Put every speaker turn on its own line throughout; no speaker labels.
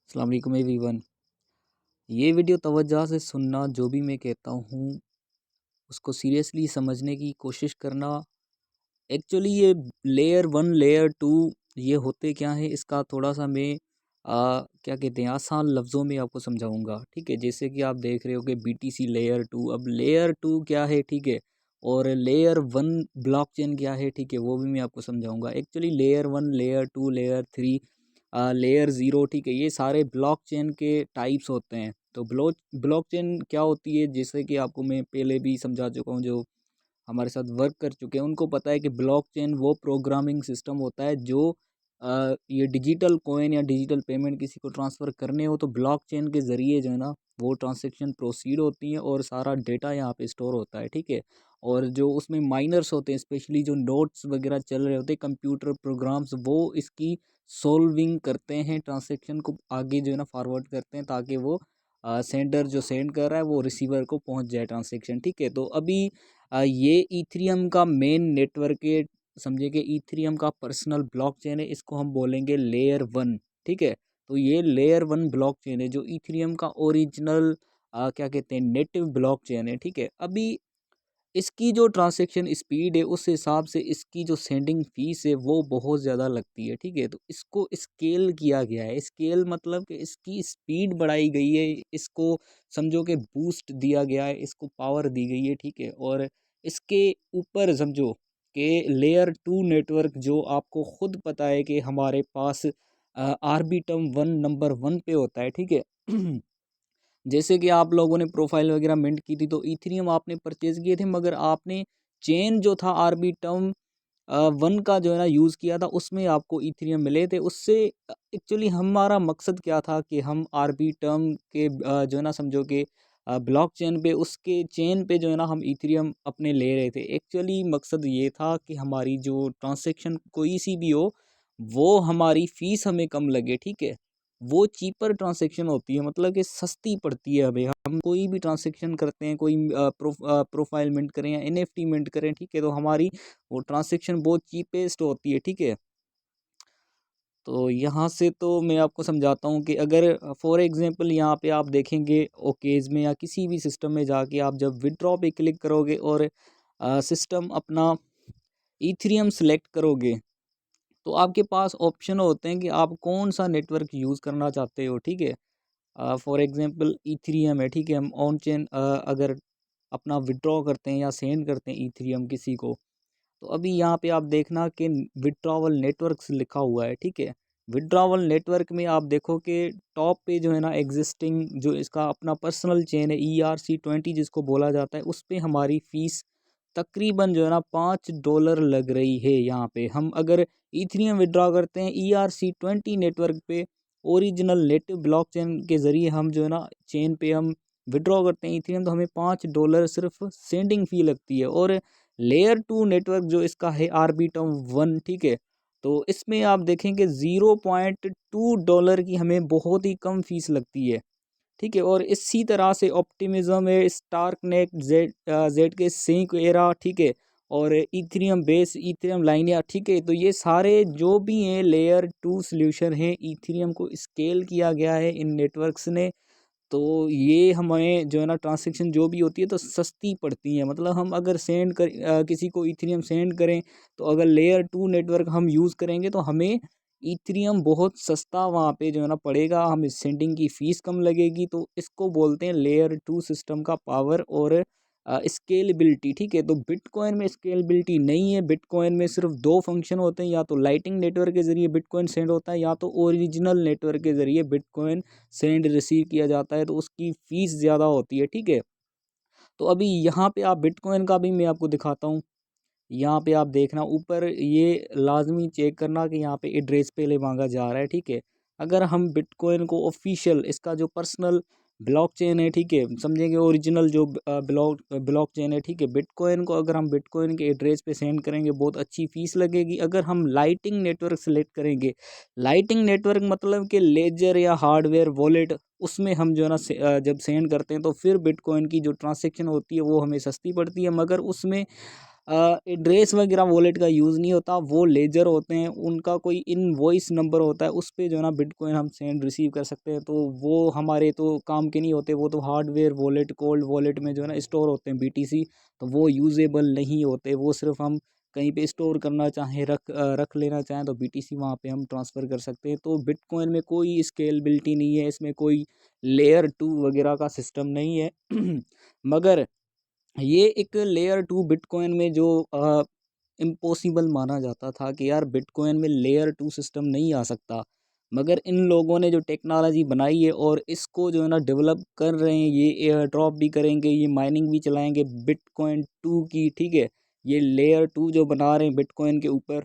अस्सलाम वालेकुम एवरीवन। ये वीडियो तवज्जो से सुनना, जो भी मैं कहता हूँ उसको सीरियसली समझने की कोशिश करना। एक्चुअली ये लेयर वन लेयर टू ये होते क्या है, इसका थोड़ा सा मैं क्या कहते हैं आसान लफ्ज़ों में आपको समझाऊंगा। ठीक है, जैसे कि आप देख रहे हो कि बीटीसी लेयर टू, अब लेयर टू क्या है, ठीक है, और लेयर वन ब्लॉकचेन क्या है, ठीक है, वो भी मैं आपको समझाऊंगा। Actually layer one, layer two, layer three, layer zero, ठीक है, ये सारे ब्लॉकचेन के टाइप्स होते हैं। तो ब्लॉकचेन क्या होती है, जैसे कि आपको मैं पहले भी समझा चुका हूँ, जो हमारे साथ वर्क कर चुके हैं उनको पता है कि ब्लॉकचेन वो प्रोग्रामिंग सिस्टम होता है जो ये डिजिटल कॉइन या डिजिटल पेमेंट किसी को ट्रांसफ़र करने हो तो ब्लॉकचेन के ज़रिए जो है ना वो ट्रांजैक्शन प्रोसीड होती हैं और सारा डेटा यहाँ पे स्टोर होता है। ठीक है, और जो उसमें माइनर्स होते हैं, स्पेशली जो नोट्स वगैरह चल रहे होते हैं, कंप्यूटर प्रोग्राम्स, वो इसकी सोल्विंग करते हैं, ट्रांसैक्शन को आगे जो है ना फॉरवर्ड करते हैं ताकि वो सेंडर जो सेंड कर रहा है वो रिसीवर को पहुंच जाए ट्रांसैक्शन। ठीक है, तो अभी ये ईथरियम का मेन नेटवर्क है। समझे कि ईथरियम का पर्सनल ब्लॉकचेन है, इसको हम बोलेंगे लेयर वन। ठीक है, तो ये लेयर वन ब्लॉकचेन है जो ईथरियम का ओरिजिनल क्या कहते हैं नेटिव ब्लॉकचेन है। ठीक है, अभी इसकी जो ट्रांसैक्शन स्पीड है उस हिसाब से इसकी जो सेंडिंग फीस है वो बहुत ज़्यादा लगती है। ठीक है, तो इसको स्केल किया गया है। स्केल मतलब कि इसकी स्पीड बढ़ाई गई है, इसको समझो कि बूस्ट दिया गया है, इसको पावर दी गई है। ठीक है, और इसके ऊपर समझो कि लेयर टू नेटवर्क जो आपको खुद पता है कि हमारे पास आरबीटम वन नंबर वन पे होता है। ठीक है जैसे कि आप लोगों ने प्रोफाइल वगैरह मिंट की थी तो इथेरियम आपने परचेज किए थे, मगर आपने चेन जो था आरबीटम वन का जो है ना यूज़ किया था, उसमें आपको इथेरियम मिले थे। उससे एक्चुअली हमारा मकसद क्या था कि हम आरबीटम के जो है ना समझो कि ब्लॉक चेन पे, उसके चेन पे जो है ना हम इथेरियम अपने ले रहे थे। एक्चुअली मकसद ये था कि हमारी जो ट्रांसैक्शन कोई सी भी हो वो हमारी फ़ीस हमें कम लगे। ठीक है, वो चीपर ट्रांसैक्शन होती है, मतलब कि सस्ती पड़ती है। हमें हम कोई भी ट्रांसैक्शन करते हैं, कोई प्रोफाइल मिंट करें या एनएफटी मिंट करें, ठीक है, तो हमारी वो ट्रांसैक्शन बहुत चीपेस्ट होती है। ठीक है, तो यहाँ से तो मैं आपको समझाता हूँ कि अगर फॉर एग्जांपल यहाँ पे आप देखेंगे ओकेज में या किसी भी सिस्टम में जाके आप जब विड्रॉ पे क्लिक करोगे और सिस्टम अपना ईथरियम सेलेक्ट करोगे तो आपके पास ऑप्शन होते हैं कि आप कौन सा नेटवर्क यूज़ करना चाहते हो। ठीक है, फॉर एग्जांपल इथेरियम है। ठीक है, हम ऑन चेन अगर अपना विड्रॉ करते हैं या सेंड करते हैं इथेरियम किसी को, तो अभी यहाँ पे आप देखना कि विड्रॉवल नेटवर्क्स लिखा हुआ है। ठीक है, विड्रॉवल नेटवर्क में आप देखो कि टॉप पे जो है ना एग्जिस्टिंग जो इसका अपना पर्सनल चेन है ERC20 जिसको बोला जाता है, उस पे हमारी फ़ीस तकरीबन जो है ना $5 लग रही है। यहाँ पे हम अगर इथेरियम विड्रॉ करते हैं ERC20 नेटवर्क पे, ओरिजिनल नेटिव ब्लॉकचेन के ज़रिए हम जो है ना चेन पे हम विड्रॉ करते हैं इथेरियम, तो हमें $5 सिर्फ सेंडिंग फ़ी लगती है। और लेयर टू नेटवर्क जो इसका है आरबीटम वन, ठीक है, तो इसमें आप देखेंगे $0.2 की हमें बहुत ही कम फीस लगती है। ठीक है, और इसी तरह से ऑप्टिमिज्म है, स्टारकनेट, जेड के सिंक एरा, ठीक है, और इथेरियम बेस, इथेरियम लाइनिया। ठीक है, तो ये सारे जो भी हैं लेयर टू सॉल्यूशन हैं, इथेरियम को स्केल किया गया है इन नेटवर्क्स ने। तो ये हमें जो है ना ट्रांसैक्शन जो भी होती है तो सस्ती पड़ती है। मतलब हम अगर किसी को इथेरियम सेंड करें तो अगर लेयर टू नेटवर्क हम यूज़ करेंगे तो हमें इथेरियम बहुत सस्ता वहाँ पे जो है ना पड़ेगा, हमें सेंडिंग की फ़ीस कम लगेगी। तो इसको बोलते हैं लेयर टू सिस्टम का पावर और स्केलेबिलिटी। ठीक है, तो बिटकॉइन में स्केलेबिलिटी नहीं है। बिटकॉइन में सिर्फ दो फंक्शन होते हैं, या तो लाइटिंग नेटवर्क के ज़रिए बिटकॉइन सेंड होता है या तो ओरिजिनल नेटवर्क के ज़रिए बिटकॉइन सेंड रिसीव किया जाता है, तो उसकी फ़ीस ज़्यादा होती है। ठीक है, तो अभी यहाँ पे आप बिटकॉइन का भी मैं आपको दिखाता हूँ। यहाँ पे आप देखना ऊपर ये लाजमी चेक करना कि यहाँ पे एड्रेस पहले मांगा जा रहा है। ठीक है, अगर हम बिटकॉइन को ऑफिशियल इसका जो पर्सनल ब्लॉकचेन है, ठीक है, समझेंगे ओरिजिनल जो ब्लॉकचेन है, ठीक है, बिटकॉइन को अगर हम बिटकॉइन के एड्रेस पे सेंड करेंगे बहुत अच्छी फ़ीस लगेगी। अगर हम लाइटिंग नेटवर्क सेलेक्ट करेंगे, लाइटिंग नेटवर्क मतलब कि लेजर या हार्डवेयर वॉलेट, उसमें हम जो है ना जब सेंड करते हैं तो फिर बिटकॉइन की जो ट्रांसैक्शन होती है वो हमें सस्ती पड़ती है, मगर उसमें एड्रेस वगैरह वॉलेट का यूज़ नहीं होता, वो लेजर होते हैं, उनका कोई इनवॉइस नंबर होता है, उस पे जो है ना बिटकॉइन हम सेंड रिसीव कर सकते हैं। तो वो हमारे तो काम के नहीं होते, वो तो हार्डवेयर वॉलेट कोल्ड वॉलेट में जो है ना स्टोर होते हैं बीटीसी, तो वो यूजेबल नहीं होते। वो सिर्फ हम कहीं पे स्टोर करना चाहें, रख लेना चाहें तो बीटीसी वहाँ पे हम ट्रांसफ़र कर सकते हैं। तो बिटकॉइन में कोई स्केलेबिलिटी नहीं है, इसमें कोई लेयर टू वगैरह का सिस्टम नहीं है। मगर ये एक लेयर टू बिटकॉइन में जो इम्पॉसिबल माना जाता था कि यार बिटकॉइन में लेयर टू सिस्टम नहीं आ सकता, मगर इन लोगों ने जो टेक्नोलॉजी बनाई है और इसको जो है ना डेवलप कर रहे हैं, ये एयर ड्रॉप भी करेंगे, ये माइनिंग भी चलाएंगे बिटकॉइन टू की, ठीक है, ये लेयर टू जो बना रहे हैं बिटकॉइन के ऊपर।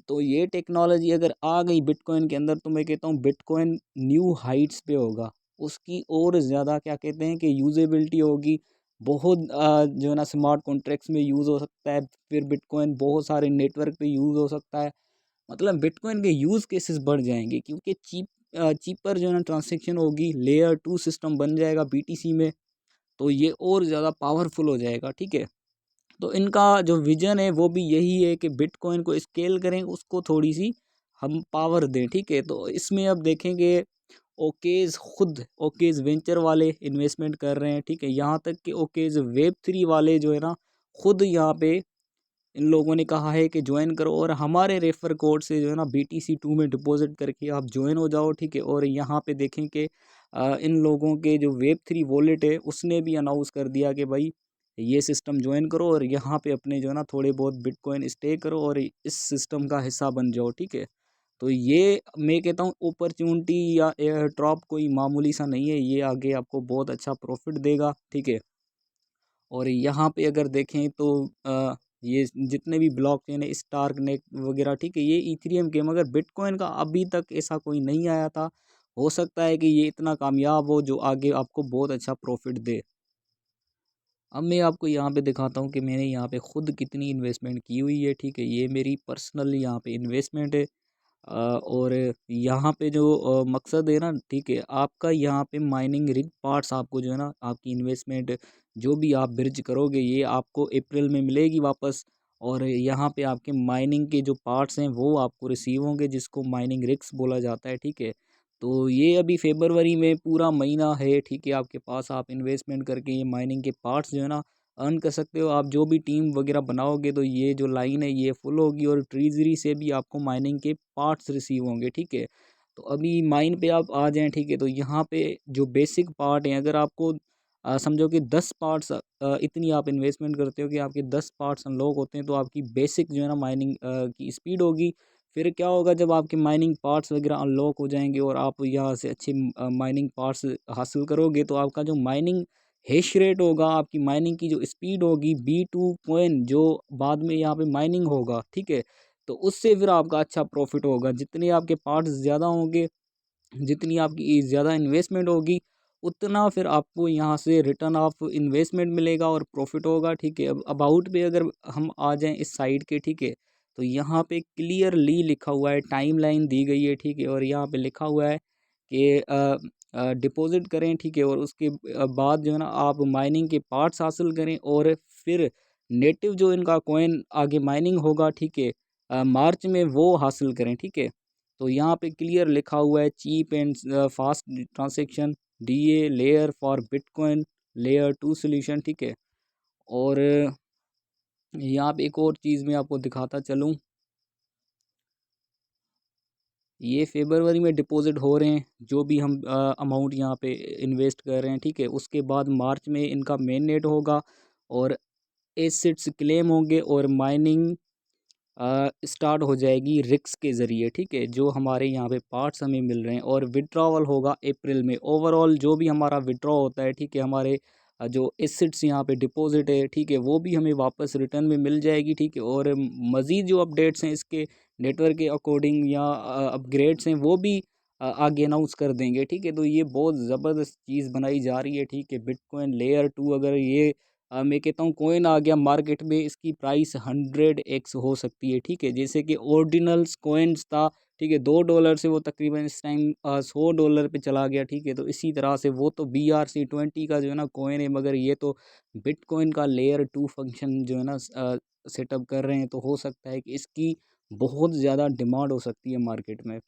तो ये टेक्नोलॉजी अगर आ गई बिटकॉइन के अंदर, तो मैं कहता हूँ बिटकॉइन न्यू हाइट्स पे होगा, उसकी और ज़्यादा क्या कहते हैं कि यूजेबिलिटी होगी, बहुत जो है ना स्मार्ट कॉन्ट्रैक्ट्स में यूज़ हो सकता है, फिर बिटकॉइन बहुत सारे नेटवर्क पे यूज़ हो सकता है। मतलब बिटकॉइन के यूज़ केसेस बढ़ जाएंगे, क्योंकि चीपर जो है ना ट्रांजेक्शन होगी, लेयर टू सिस्टम बन जाएगा बीटीसी में, तो ये और ज़्यादा पावरफुल हो जाएगा, ठीक है। तो इनका जो विजन है वो भी यही है कि बिटकॉइन को स्केल करें, उसको थोड़ी सी हम पावर दें, ठीक है। तो इसमें अब देखेंगे ओकेज खुद ओकेज वेंचर वाले इन्वेस्टमेंट कर रहे हैं, ठीक है, यहाँ तक कि ओकेज वेब 3 वाले जो है ना खुद यहाँ पे इन लोगों ने कहा है कि ज्वाइन करो, और हमारे रेफर कोड से जो है ना BTC2 में डिपॉजिट करके आप ज्वाइन हो जाओ, ठीक है। और यहाँ पे देखें कि इन लोगों के जो वेब 3 वॉलेट है उसने भी अनाउंस कर दिया कि भाई ये सिस्टम ज्वाइन करो और यहाँ पे अपने जो है ना थोड़े बहुत बिटकॉइन स्टे करो और इस सिस्टम का हिस्सा बन जाओ, ठीक है। तो ये मैं कहता हूँ अपॉर्चुनिटी या एयर ड्रॉप कोई मामूली सा नहीं है, ये आगे आपको बहुत अच्छा प्रॉफिट देगा, ठीक है। और यहाँ पे अगर देखें तो ये जितने भी ब्लॉकचेन है, स्टार्क नेट वगैरह, ठीक है, ये इथेरियम के, मगर बिटकॉइन का अभी तक ऐसा कोई नहीं आया था। हो सकता है कि ये इतना कामयाब हो जो आगे आपको बहुत अच्छा प्रॉफिट दे। अब मैं आपको यहाँ पे दिखाता हूँ कि मैंने यहाँ पे खुद कितनी इन्वेस्टमेंट की हुई है, ठीक है, ये मेरी पर्सनल यहाँ पे इन्वेस्टमेंट है। और यहाँ पे जो मकसद है ना, ठीक है, आपका यहाँ पे माइनिंग रिग पार्ट्स आपको जो है ना आपकी इन्वेस्टमेंट जो भी आप बिर्ज करोगे ये आपको अप्रैल में मिलेगी वापस। और यहाँ पे आपके माइनिंग के जो पार्ट्स हैं वो आपको रिसीव होंगे, जिसको माइनिंग रिग्स बोला जाता है, ठीक है। तो ये अभी फरवरी में पूरा महीना है, ठीक है, आपके पास आप इन्वेस्टमेंट करके ये माइनिंग के पार्ट्स जो है ना अर्न कर सकते हो। आप जो भी टीम वगैरह बनाओगे तो ये जो लाइन है ये फुल होगी, और ट्रीजरी से भी आपको माइनिंग के पार्ट्स रिसीव होंगे, ठीक है। तो अभी माइन पे आप आ जाएं, ठीक है, तो यहाँ पे जो बेसिक पार्ट हैं, अगर आपको समझो कि 10 पार्ट्स इतनी आप इन्वेस्टमेंट करते हो कि आपके 10 पार्ट्स अनलॉक होते हैं, तो आपकी बेसिक जो है ना माइनिंग की स्पीड होगी। फिर क्या होगा, जब आपके माइनिंग पार्ट्स वगैरह अनलॉक हो जाएंगे और आप यहाँ से अच्छे माइनिंग पार्ट्स हासिल करोगे, तो आपका जो माइनिंग हैश रेट होगा, आपकी माइनिंग की जो स्पीड होगी, B2 कॉइन जो बाद में यहाँ पे माइनिंग होगा, ठीक है, तो उससे फिर आपका अच्छा प्रॉफिट होगा। जितने आपके पार्ट्स ज़्यादा होंगे, जितनी आपकी ज़्यादा इन्वेस्टमेंट होगी, उतना फिर आपको यहाँ से रिटर्न ऑफ इन्वेस्टमेंट मिलेगा और प्रॉफिट होगा, ठीक है। अब अबाउट पे अगर हम आ जाएं इस साइड के, ठीक है, तो यहाँ पे क्लियरली लिखा हुआ है, टाइमलाइन दी गई है, ठीक है, और यहाँ पे लिखा हुआ है कि डिपॉजिट करें, ठीक है, और उसके बाद जो है ना आप माइनिंग के पार्ट्स हासिल करें, और फिर नेटिव जो इनका कॉइन आगे माइनिंग होगा, ठीक है, मार्च में वो हासिल करें, ठीक है। तो यहाँ पे क्लियर लिखा हुआ है cheap and fast transaction, DA layer for bitcoin layer 2 solution, ठीक है। और यहाँ पे एक और चीज़ मैं आपको दिखाता चलूँ, ये फरवरी में डिपॉजिट हो रहे हैं जो भी हम अमाउंट यहाँ पे इन्वेस्ट कर रहे हैं, ठीक है। उसके बाद मार्च में इनका मेन नेट होगा और एसिड्स क्लेम होंगे और माइनिंग स्टार्ट हो जाएगी रिक्स के ज़रिए, ठीक है, जो हमारे यहाँ पे पार्ट्स हमें मिल रहे हैं। और विड्रॉवल होगा अप्रैल में, ओवरऑल जो भी हमारा विड्रॉ होता है, ठीक है, हमारे जो एसिड्स यहाँ पे डिपॉजिट है, ठीक है, वो भी हमें वापस रिटर्न में मिल जाएगी, ठीक है। और मज़ीद जो अपडेट्स हैं इसके नेटवर्क के अकॉर्डिंग या अपग्रेड्स हैं वो भी आगे अनाउंस कर देंगे, ठीक है। तो ये बहुत ज़बरदस्त चीज़ बनाई जा रही है, ठीक है, बिटकॉइन लेयर 2 अगर ये मैं कहता हूँ कोइन आ गया मार्केट में, इसकी प्राइस 100x हो सकती है, ठीक है। जैसे कि ऑर्डिनल्स कोइंस था, ठीक है, $2 से वो तकरीबन इस टाइम $100 पे चला गया, ठीक है। तो इसी तरह से वो तो BRC20 का जो है ना कोइन है, मगर ये तो बिटकॉइन का लेयर 2 फंक्शन जो है ना सेटअप कर रहे हैं तो हो सकता है कि इसकी बहुत ज़्यादा डिमांड हो सकती है मार्केट में।